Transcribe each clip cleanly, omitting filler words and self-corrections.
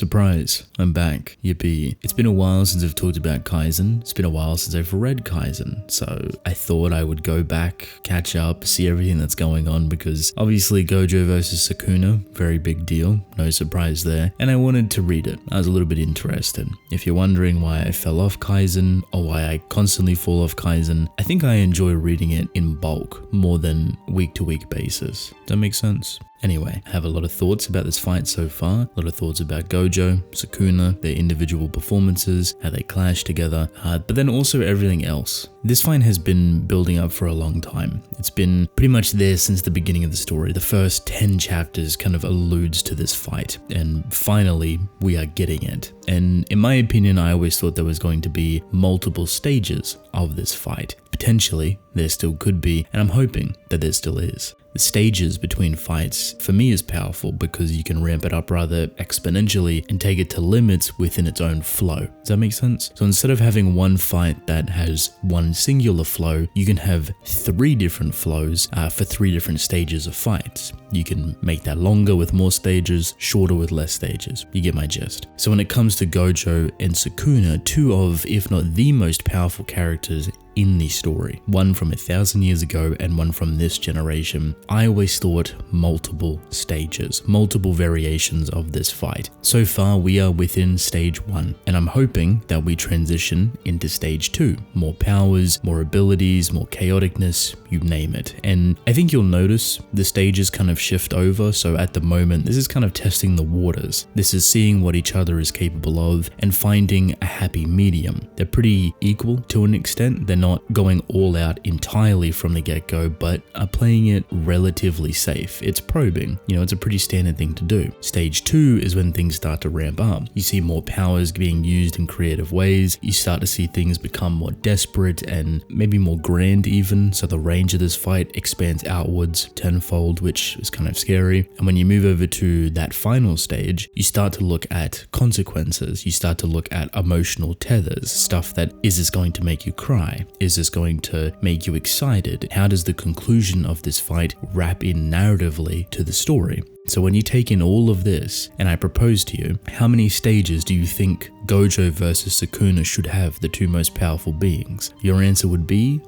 Surprise, I'm back. Yippee. It's been a while since I've talked about Kaisen. It's been a while since I've read Kaisen. So I thought I would go back, catch up, see everything that's going on because obviously Gojo versus Sukuna, very big deal. No surprise there. And I wanted to read it. I was a little bit interested. If you're wondering why I fell off Kaisen or why I constantly fall off Kaisen, I think I enjoy reading it in bulk more than week to week basis. Does that make sense? Anyway, I have a lot of thoughts about this fight so far, a lot of thoughts about Gojo, Sukuna, their individual performances, how they clash together, but then also everything else. This fight has been building up for a long time. It's been pretty much there since the beginning of the story. The first 10 chapters kind of alludes to this fight, and finally we are getting it. And in my opinion, I always thought there was going to be multiple stages of this fight. Potentially, there still could be, and I'm hoping that there still is. The stages between fights, for me, is powerful because you can ramp it up rather exponentially and take it to limits within its own flow. Does that make sense? So instead of having one fight that has one singular flow, you can have 3 different flows for 3 different stages of fights. You can make that longer with more stages, shorter with less stages. You get my gist. So when it comes to Gojo and Sukuna, 2 of, if not the most powerful characters in the story, one from 1,000 years ago and one from this generation, I always thought multiple stages, multiple variations of this fight. So far we are within stage 1, and I'm hoping that we transition into stage 2. More powers, more abilities, more chaoticness, you name it. And I think you'll notice the stages kind of shift over, so at the moment this is kind of testing the waters. This is seeing what each other is capable of and finding a happy medium. They're pretty equal to an extent. They're not going all out entirely from the get-go, but are playing it relatively safe. It's probing, it's a pretty standard thing to do. Stage 2 is when things start to ramp up. You see more powers being used in creative ways. You start to see things become more desperate and maybe more grand even, so the range of this fight expands outwards tenfold, which is kind of scary. And when you move over to that final stage, you start to look at consequences. You start to look at emotional tethers, stuff that, is this going to make you cry? Is this going to make you excited? How does the conclusion of this fight wrap in narratively to the story? So when you take in all of this, and I propose to you, how many stages do you think Gojo versus Sukuna should have, the 2 most powerful beings? Your answer would be ...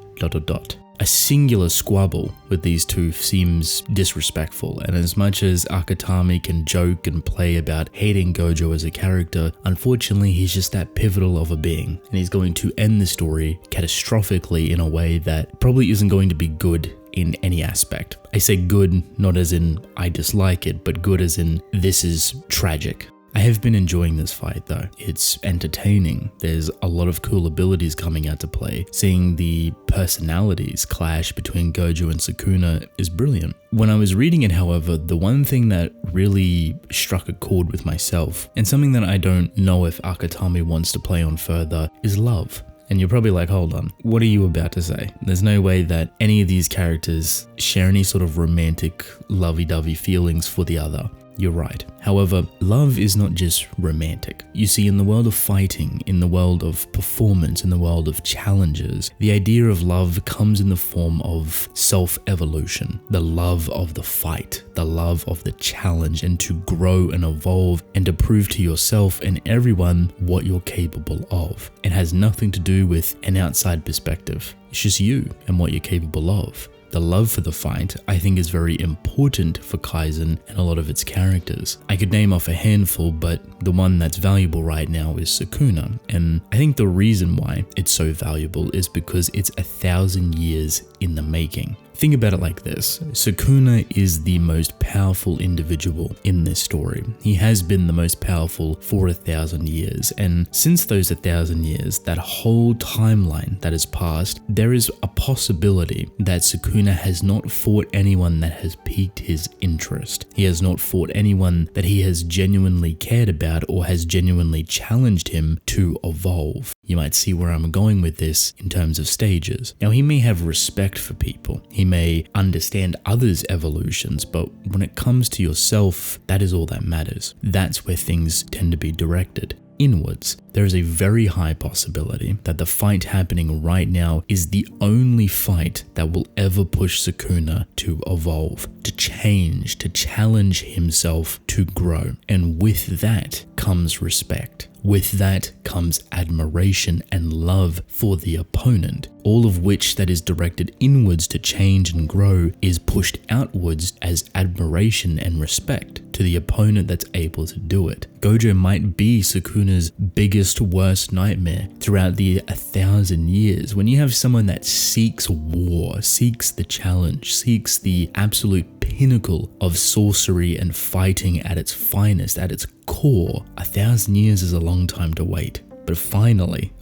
A singular squabble with these 2 seems disrespectful, and as much as Akatami can joke and play about hating Gojo as a character, unfortunately he's just that pivotal of a being, and he's going to end the story catastrophically in a way that probably isn't going to be good in any aspect. I say good not as in I dislike it, but good as in this is tragic. I have been enjoying this fight though. It's entertaining. There's a lot of cool abilities coming out to play. Seeing the personalities clash between Gojo and Sukuna is brilliant. When I was reading it, however, the one thing that really struck a chord with myself, and something that I don't know if Akatami wants to play on further, is love. And you're probably like, hold on, what are you about to say? There's no way that any of these characters share any sort of romantic, lovey-dovey feelings for the other. You're right. However, love is not just romantic. You see, in the world of fighting, in the world of performance, in the world of challenges, the idea of love comes in the form of self-evolution, the love of the fight, the love of the challenge, and to grow and evolve and to prove to yourself and everyone what you're capable of. It has nothing to do with an outside perspective. It's just you and what you're capable of. The love for the fight, I think, is very important for Kaisen and a lot of its characters. I could name off a handful, but the one that's valuable right now is Sukuna. And I think the reason why it's so valuable is because it's 1,000 years in the making. Think about it like this. Sukuna is the most powerful individual in this story. He has been the most powerful for 1,000 years. And since those 1,000 years, that whole timeline that has passed, there is a possibility that Sukuna has not fought anyone that has piqued his interest. He has not fought anyone that he has genuinely cared about or has genuinely challenged him to evolve. You might see where I'm going with this in terms of stages. Now, he may have respect for people. He may understand others' evolutions, but when it comes to yourself, that is all that matters. That's where things tend to be directed. Inwards. there is a very high possibility that the fight happening right now is the only fight that will ever push Sukuna to evolve, to change, to challenge himself to grow. And with that comes respect. With that comes admiration and love for the opponent, all of which that is directed inwards to change and grow is pushed outwards as admiration and respect to the opponent that's able to do it. Gojo might be Sukuna's biggest, worst nightmare throughout the 1,000 years. When you have someone that seeks war, seeks the challenge, seeks the absolute pinnacle of sorcery and fighting at its finest, at its core, 1,000 years is a long time to wait. But finally,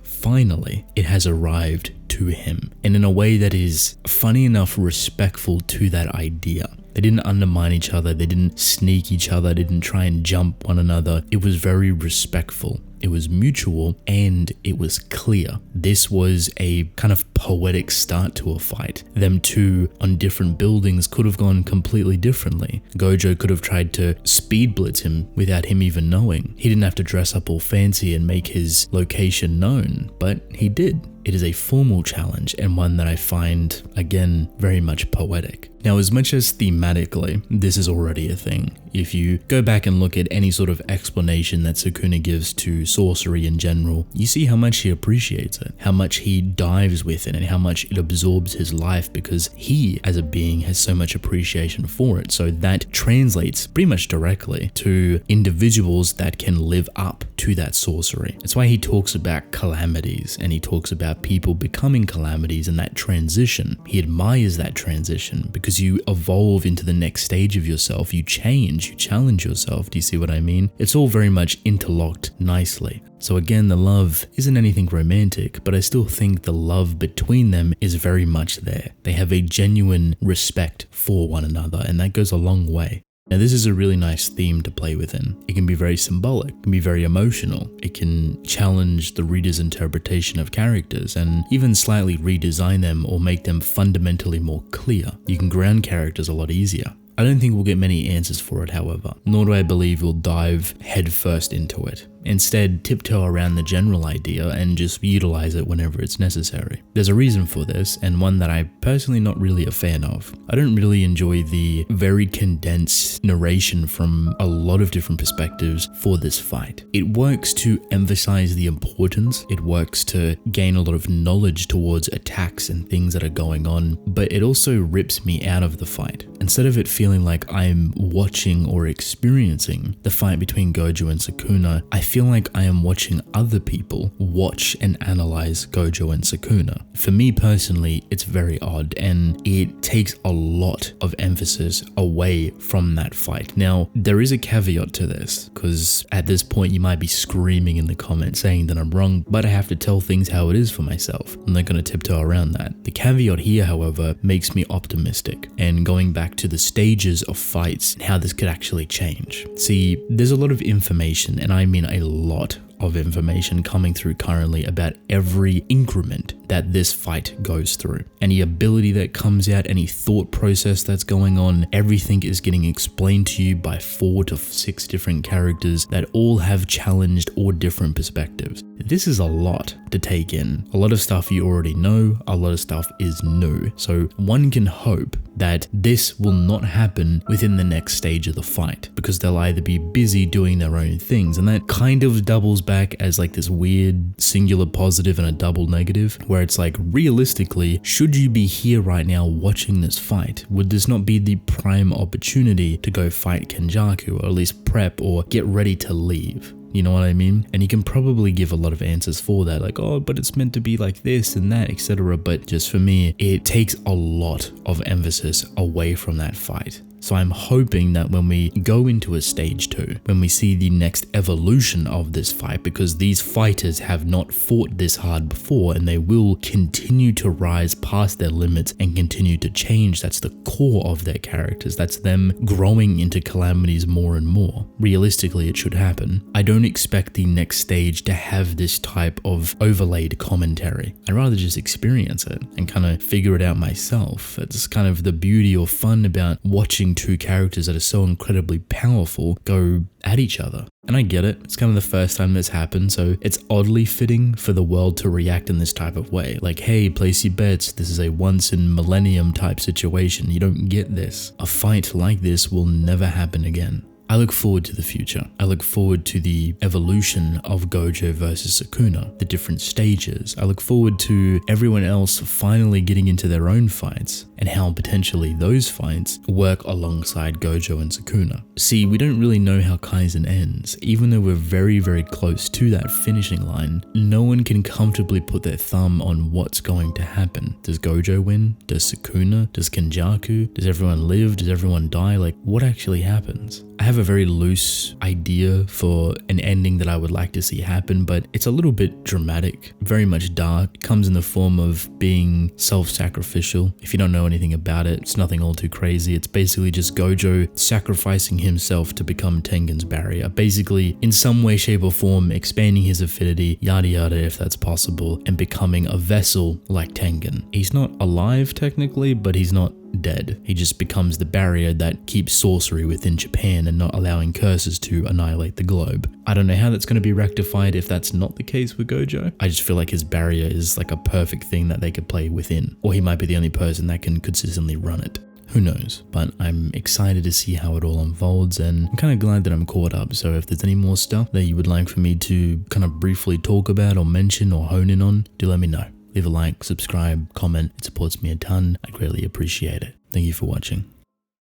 it has arrived to him, and in a way that is funny enough respectful to that idea. They didn't undermine each other, they didn't sneak each other, they didn't try and jump one another. It was very respectful. It was mutual and it was clear. This was a kind of poetic start to a fight. Them two on different buildings could have gone completely differently. Gojo could have tried to speed blitz him without him even knowing. He didn't have to dress up all fancy and make his location known, but he did. It is a formal challenge and one that I find, again, very much poetic. Now, as much as thematically, this is already a thing. If you go back and look at any sort of explanation that Sukuna gives to sorcery in general, you see how much he appreciates it, how much he dives with it, and how much it absorbs his life because he, as a being, has so much appreciation for it. So that translates pretty much directly to individuals that can live up to that sorcery. That's why he talks about calamities and he talks about people becoming calamities and that transition. He admires that transition because you evolve into the next stage of yourself, you change, you challenge yourself. Do you see what I mean? It's all very much interlocked nicely. So again, the love isn't anything romantic, but I still think the love between them is very much there. They have a genuine respect for one another, and that goes a long way. Now, this is a really nice theme to play within. It can be very symbolic, it can be very emotional, it can challenge the reader's interpretation of characters and even slightly redesign them or make them fundamentally more clear. You can ground characters a lot easier. I don't think we'll get many answers for it, however, nor do I believe we'll dive headfirst into it. Instead, tiptoe around the general idea and just utilize it whenever it's necessary. There's a reason for this, and one that I'm personally not really a fan of. I don't really enjoy the very condensed narration from a lot of different perspectives for this fight. It works to emphasize the importance, it works to gain a lot of knowledge towards attacks and things that are going on, but it also rips me out of the fight. Instead of it feeling like I'm watching or experiencing the fight between Gojo and Sukuna, I feel like I am watching other people watch and analyze Gojo and Sukuna. For me personally, it's very odd and it takes a lot of emphasis away from that fight. Now, there is a caveat to this, because at this point you might be screaming in the comments saying that I'm wrong, but I have to tell things how it is for myself. I'm not going to tiptoe around that. The caveat here, however, makes me optimistic and going back to the stages of fights and how this could actually change. See, there's a lot of information, and I mean a lot of information coming through currently about every increment that this fight goes through. Any ability that comes out, any thought process that's going on, everything is getting explained to you by 4 to 6 different characters that all have challenged or different perspectives. This is a lot to take in. A lot of stuff you already know, a lot of stuff is new. So one can hope that this will not happen within the next stage of the fight because they'll either be busy doing their own things, and that kind of doubles back as like this weird singular positive and a double negative, where it's like, realistically, should you be here right now watching this fight? Would this not be the prime opportunity to go fight Kenjaku, or at least prep or get ready to leave? You know what I mean? And you can probably give a lot of answers for that, like, oh, but it's meant to be like this and that, etc. But just for me, it takes a lot of emphasis away from that fight. So I'm hoping that when we go into a stage 2, when we see the next evolution of this fight, because these fighters have not fought this hard before and they will continue to rise past their limits and continue to change. That's the core of their characters. That's them growing into calamities more and more. Realistically, it should happen. I don't expect the next stage to have this type of overlaid commentary. I'd rather just experience it and kind of figure it out myself. It's kind of the beauty or fun about watching having two characters that are so incredibly powerful go at each other. And I get it, it's kind of the first time this happened, so it's oddly fitting for the world to react in this type of way. Like, hey, place your bets, this is a once in millennium type situation, you don't get this. A fight like this will never happen again. I look forward to the future. I look forward to the evolution of Gojo versus Sukuna, the different stages. I look forward to everyone else finally getting into their own fights and how potentially those fights work alongside Gojo and Sukuna. See, we don't really know how Kaisen ends. Even though we're very, very close to that finishing line, no one can comfortably put their thumb on what's going to happen. Does Gojo win? Does Sukuna? Does Kenjaku? Does everyone live? Does everyone die? Like, what actually happens? I have a very loose idea for an ending that I would like to see happen, but it's a little bit dramatic, very much dark. It comes in the form of being self-sacrificial. If you don't know anything about it, it's nothing all too crazy. It's basically just Gojo sacrificing himself to become Tengen's barrier. Basically, in some way, shape or form, expanding his affinity, yada yada if that's possible, and becoming a vessel like Tengen. He's not alive technically, but he's not dead. He just becomes the barrier that keeps sorcery within Japan and not allowing curses to annihilate the globe. I don't know how that's going to be rectified if that's not the case with Gojo. I just feel like his barrier is like a perfect thing that they could play within, or he might be the only person that can consistently run it. Who knows? But I'm excited to see how it all unfolds, and I'm kind of glad that I'm caught up. So if there's any more stuff that you would like for me to kind of briefly talk about or mention or hone in on, do let me know. Leave a like, subscribe, comment. It supports me a ton. I greatly appreciate it. Thank you for watching.